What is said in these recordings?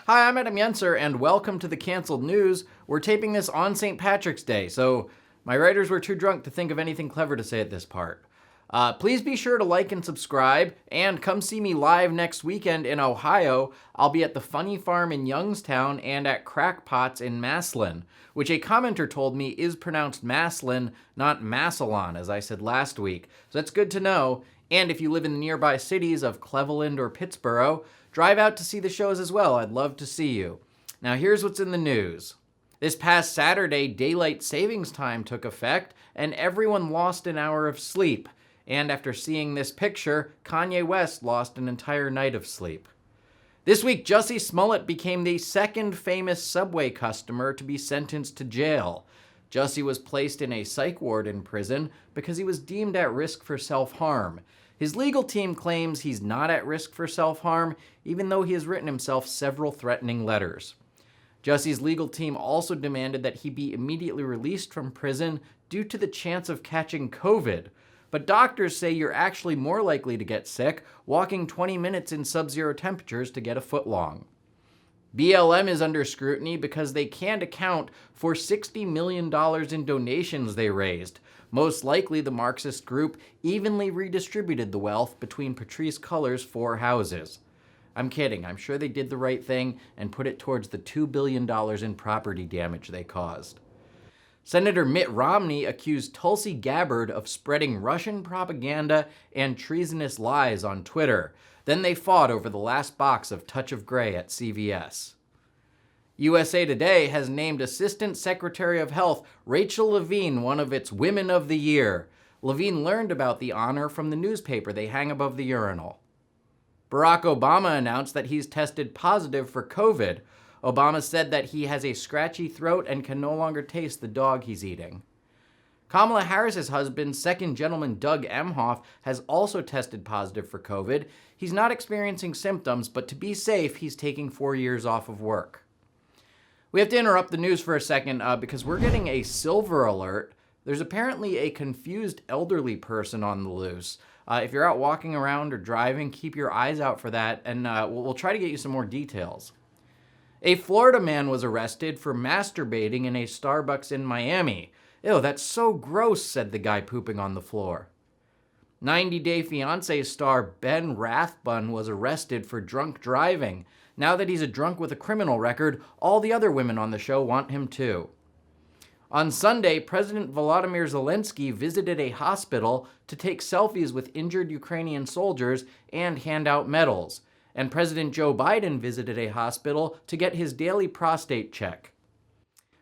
Hi, I'm Adam Yenser, and welcome to the Canceled News. We're taping this on St. Patrick's Day, so my writers were too drunk to think of anything clever to say at this part. Please be sure to like and subscribe, and come see me live next weekend in Ohio. I'll be at the Funny Farm in Youngstown and at Crackpots in Massillon, which a commenter told me is pronounced Maslin, not Massillon, as I said last week. So that's good to know. And if you live in the nearby cities of Cleveland or Pittsburgh, drive out to see the shows as well. I'd love to see you. Now here's what's in the news. This past Saturday, daylight savings time took effect, and everyone lost an hour of sleep. And after seeing this picture, Kanye West lost an entire night of sleep. This week, Jussie Smollett became the second famous Subway customer to be sentenced to jail. Jussie was placed in a psych ward in prison because he was deemed at risk for self-harm. His legal team claims he's not at risk for self-harm, even though he has written himself several threatening letters. Jussie's legal team also demanded that he be immediately released from prison due to the chance of catching COVID. But doctors say you're actually more likely to get sick walking 20 minutes in sub-zero temperatures to get a foot long. BLM is under scrutiny because they can't account for $60 million in donations they raised. Most likely, the Marxist group evenly redistributed the wealth between Patrisse Cullors' 4 houses. I'm kidding. I'm sure they did the right thing and put it towards the $2 billion in property damage they caused. Senator Mitt Romney accused Tulsi Gabbard of spreading Russian propaganda and treasonous lies on Twitter. Then they fought over the last box of Touch of Grey at CVS. USA Today has named Assistant Secretary of Health Rachel Levine one of its Women of the Year. Levine learned about the honor from the newspaper they hang above the urinal. Barack Obama announced that he's tested positive for COVID. Obama said that he has a scratchy throat and can no longer taste the dog he's eating. Kamala Harris's husband, second gentleman Doug Emhoff, has also tested positive for COVID. He's not experiencing symptoms, but to be safe, he's taking 4 years off of work. We have to interrupt the news for a second because we're getting a silver alert. There's apparently a confused elderly person on the loose. If you're out walking around or driving, keep your eyes out for that, and we'll try to get you some more details. A Florida man was arrested for masturbating in a Starbucks in Miami. Ew, that's so gross, said the guy pooping on the floor. 90 Day Fiancé star Ben Rathbun was arrested for drunk driving. Now that he's a drunk with a criminal record, all the other women on the show want him too. On Sunday, President Volodymyr Zelensky visited a hospital to take selfies with injured Ukrainian soldiers and hand out medals. And President Joe Biden visited a hospital to get his daily prostate check.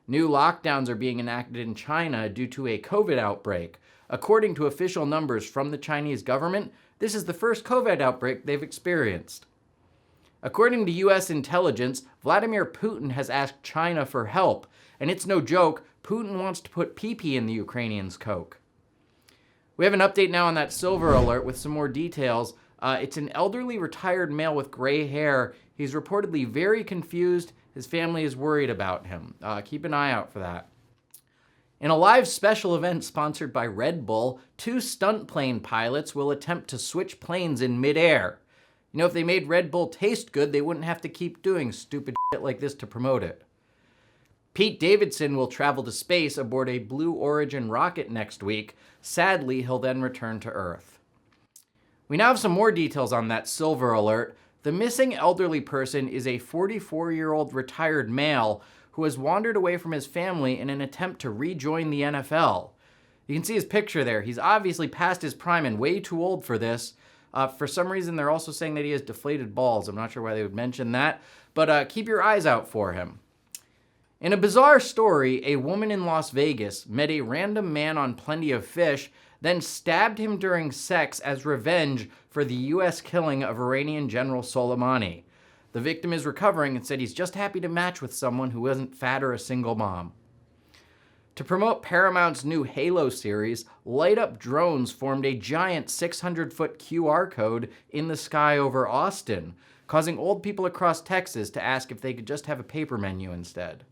New lockdowns are being enacted in China due to a COVID outbreak. According to official numbers from the Chinese government, this is the first COVID outbreak they've experienced. According to U.S. intelligence, Vladimir Putin has asked China for help, and it's no joke, Putin wants to put pee-pee in the Ukrainians' Coke. We have an update now on that silver alert with some more details. It's an elderly retired male with gray hair. He's reportedly very confused. His family is worried about him. Keep an eye out for that. In a live special event sponsored by Red Bull, 2 stunt plane pilots will attempt to switch planes in midair. You know, if they made Red Bull taste good, they wouldn't have to keep doing stupid shit like this to promote it. Pete Davidson will travel to space aboard a Blue Origin rocket next week. Sadly, he'll then return to Earth. We now have some more details on that silver alert. The missing elderly person is a 44-year-old retired male who has wandered away from his family in an attempt to rejoin the NFL. You can see his picture there. He's obviously past his prime and way too old for this. For some reason, they're also saying that he has deflated balls. I'm not sure why they would mention that, but keep your eyes out for him. In a bizarre story, a woman in Las Vegas met a random man on Plenty of Fish, then stabbed him during sex as revenge for the U.S. killing of Iranian General Soleimani. The victim is recovering and said he's just happy to match with someone who isn't fat or a single mom. To promote Paramount's new Halo series, Light Up Drones formed a giant 600-foot QR code in the sky over Austin, causing old people across Texas to ask if they could just have a paper menu instead.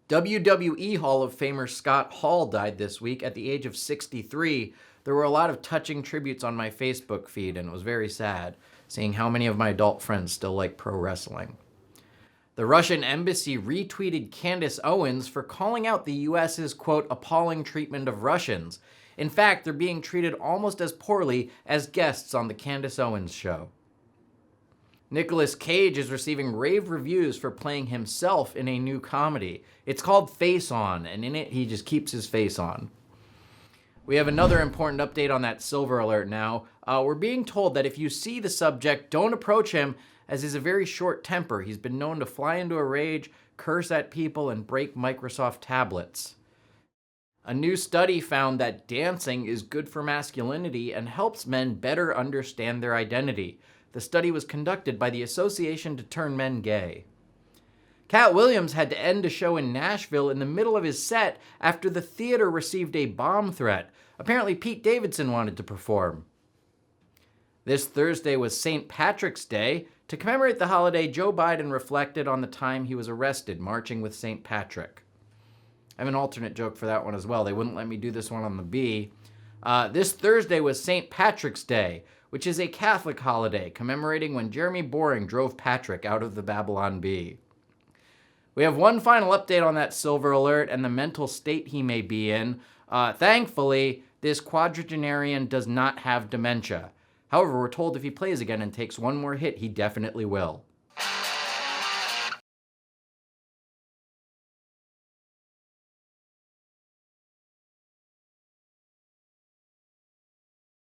WWE Hall of Famer Scott Hall died this week at the age of 63. There were a lot of touching tributes on my Facebook feed, and it was very sad seeing how many of my adult friends still like pro wrestling. The Russian embassy retweeted Candace Owens for calling out the US's, quote, appalling treatment of Russians. In fact, they're being treated almost as poorly as guests on the Candace Owens Show. Nicolas Cage is receiving rave reviews for playing himself in a new comedy. It's called Face On, and in it, he just keeps his face on. We have another important update on that silver alert now. We're being told that if you see the subject, don't approach him, as he's a very short temper. He's been known to fly into a rage, curse at people, and break Microsoft tablets. A new study found that dancing is good for masculinity and helps men better understand their identity. The study was conducted by the Association to Turn Men Gay. Cat Williams had to end a show in Nashville in the middle of his set after the theater received a bomb threat. Apparently, Pete Davidson wanted to perform. This Thursday was St. Patrick's Day. To commemorate the holiday, Joe Biden reflected on the time he was arrested marching with St. Patrick. I have an alternate joke for that one as well. They wouldn't let me do this one on the B. This Thursday was St. Patrick's Day, which is a Catholic holiday commemorating when Jeremy Boring drove Patrick out of the Babylon Bee. We have one final update on that silver alert and the mental state he may be in. Thankfully, this quadragenarian does not have dementia. However, we're told if he plays again and takes one more hit, he definitely will.